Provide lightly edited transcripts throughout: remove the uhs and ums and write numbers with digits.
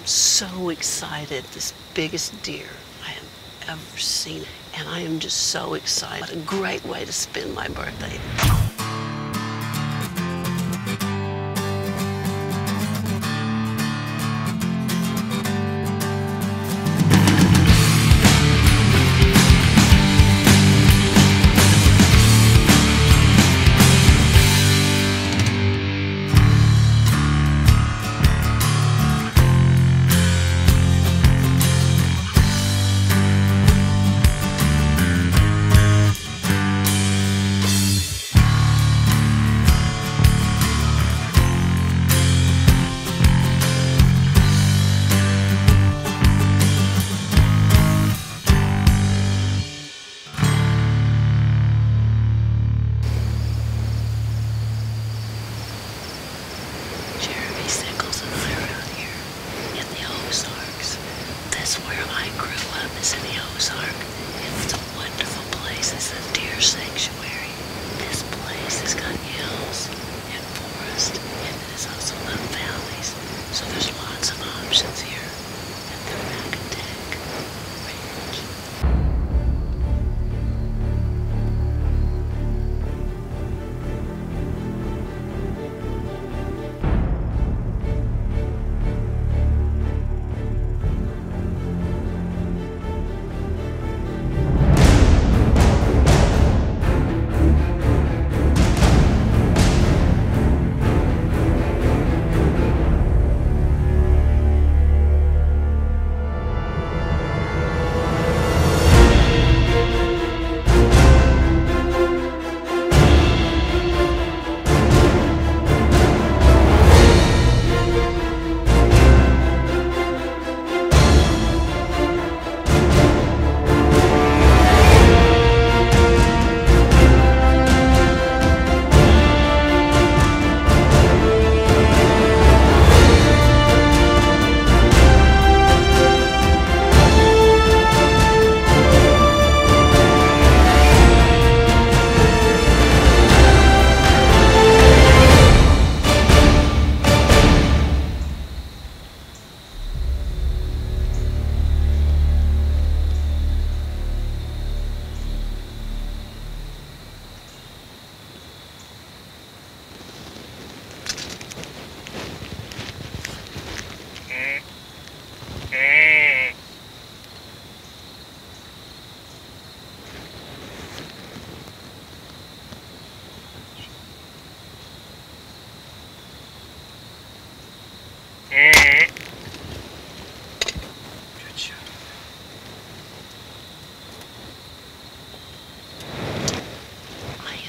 am so excited. This biggest deer I have ever seen. And I am just so excited. What a great way to spend my birthday. Jeremy Sickles and I are out here in the Ozarks. That's where I grew up, is in the Ozark. It's a wonderful place. It's a deer sanctuary. This place has got hills and forest, and there's also little valleys. So there's lots of options here at the Rackateck Ranch.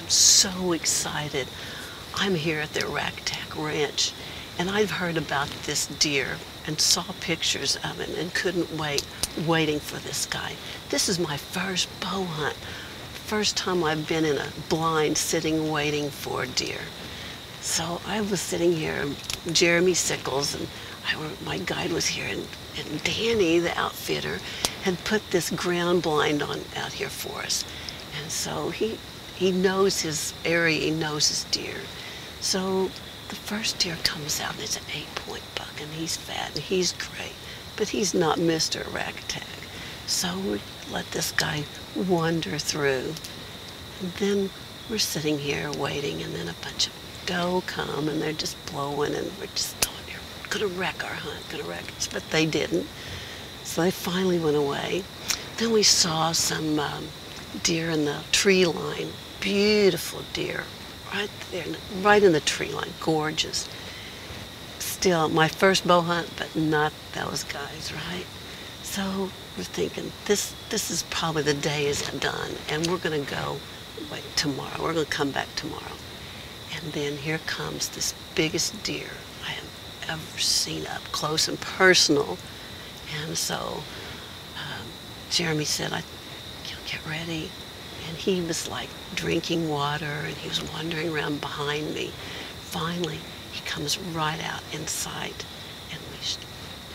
So excited. I'm here at the Rackateck Ranch, and I've heard about this deer and saw pictures of him and couldn't wait, waiting for this guy. This is my first bow hunt. First time I've been in a blind sitting waiting for a deer. So I was sitting here, Jeremy Sickles, and my guide was here, and Danny, the outfitter, had put this ground blind on out here for us. And so he knows his area, he knows his deer. So the first deer comes out, and it's an 8-point buck, and he's fat, and he's great, but he's not Mr. Rackateck. So we let this guy wander through, and then we're sitting here waiting, and then a bunch of doe come, and they're just blowing, and we're just thought, you're gonna wreck our hunt, gonna wreck us, but they didn't. So they finally went away. Then we saw some deer in the tree line. Beautiful deer, right there, right in the tree line, gorgeous. Still, my first bow hunt, but not those guys, right? So we're thinking, this is probably the day is done, and we're gonna go, tomorrow, we're gonna come back tomorrow. And then here comes this biggest deer I have ever seen up close and personal. And so Jeremy said, get ready. And he was like drinking water, and he was wandering around behind me. Finally, he comes right out in sight, and we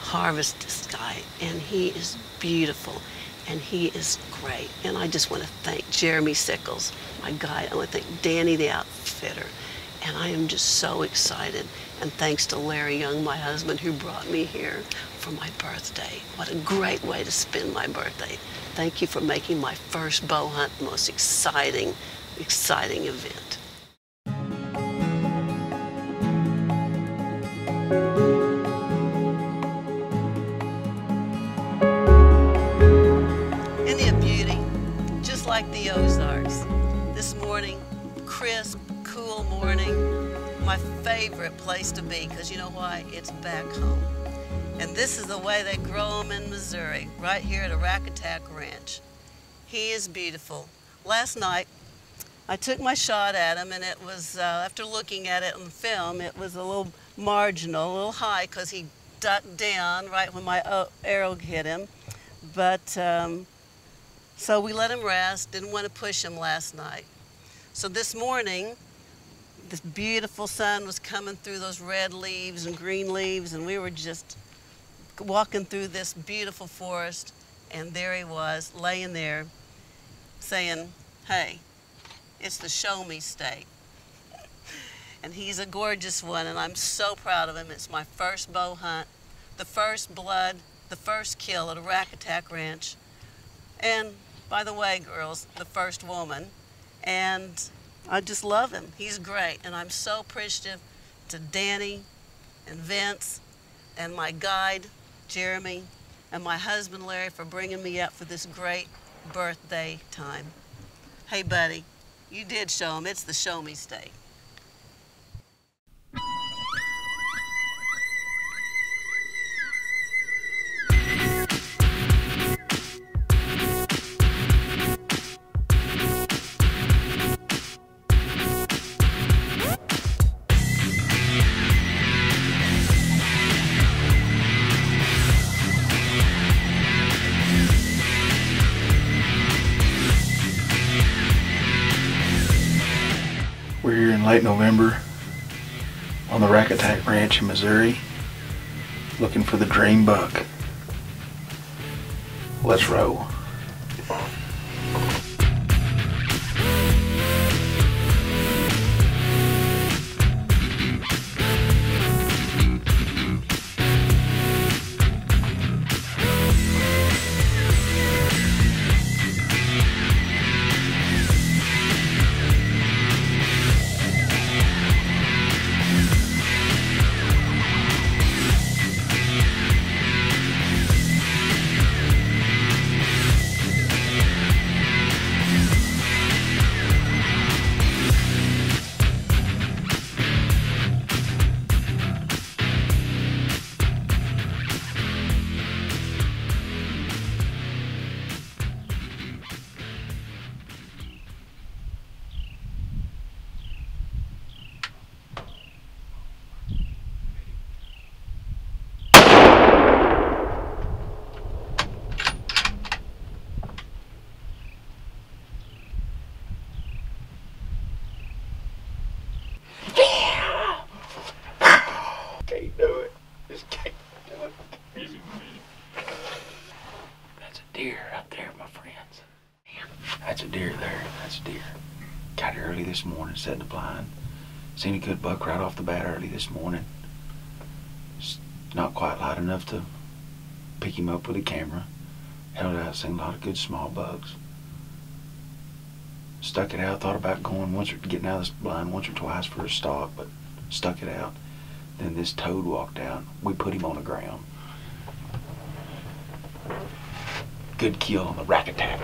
harvest this guy, and he is beautiful, and he is great. And I just want to thank Jeremy Sickles, my guide. I want to thank Danny, the outfitter, and I am just so excited. And thanks to Larry Young, my husband, who brought me here for my birthday. What a great way to spend my birthday. Thank you for making my first bow hunt the most exciting event. Isn't it a beauty? Just like the Ozarks. This morning, crisp, cool morning. My favorite place to be, because you know why? It's back home. And this is the way they grow them in Missouri, right here at Arackatack Ranch. He is beautiful. Last night, I took my shot at him, and it was, after looking at it on film, it was a little marginal, a little high, because he ducked down right when my arrow hit him. But, so we let him rest, didn't want to push him last night. So this morning, this beautiful sun was coming through those red leaves and green leaves, and we were just walking through this beautiful forest, and there he was, laying there, saying, hey, it's the show me state. And he's a gorgeous one, and I'm so proud of him. It's my first bow hunt, the first blood, the first kill at Arackatack Ranch. And by the way, girls, the first woman. And I just love him. He's great, and I'm so appreciative to Danny and Vince and my guide, Jeremy, and my husband, Larry, for bringing me up for this great birthday time. Hey, buddy, you did show him. It's the show me state. We're here in late November on the Arackatack Ranch in Missouri, looking for the dream buck. Let's roll. Can't do it. Just can't do it. That's a deer out there, my friends. That's a deer there. That's a deer. Got it early this morning, set the blind. Seen a good buck right off the bat early this morning. It's not quite light enough to pick him up with a camera. Held out, seen a lot of good small bugs. Stuck it out, thought about going getting out of this blind once or twice for a stalk, but stuck it out. Then this toad walked out. We put him on the ground. Good kill on the Arackatack.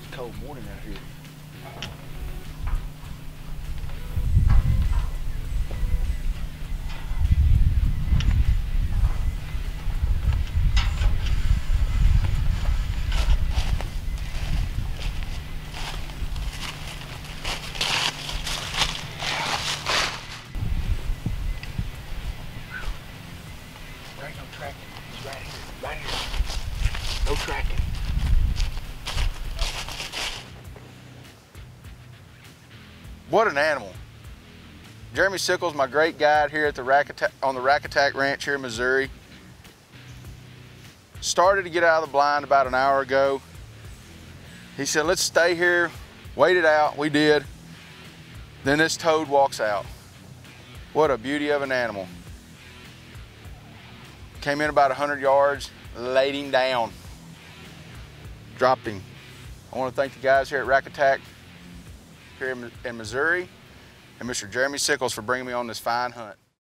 It's a cold morning out here. There ain't no tracking. He's right here. Right here. No tracking. What an animal. Jeremy Sickles, my great guide here at the Arackatack Ranch here in Missouri. Started to get out of the blind about an hour ago. He said, let's stay here, wait it out. We did. Then this toad walks out. What a beauty of an animal. Came in about 100 yards, laid him down, dropped him. I want to thank the guys here at Rack Attack here in Missouri and Mr. Jeremy Sickles for bringing me on this fine hunt.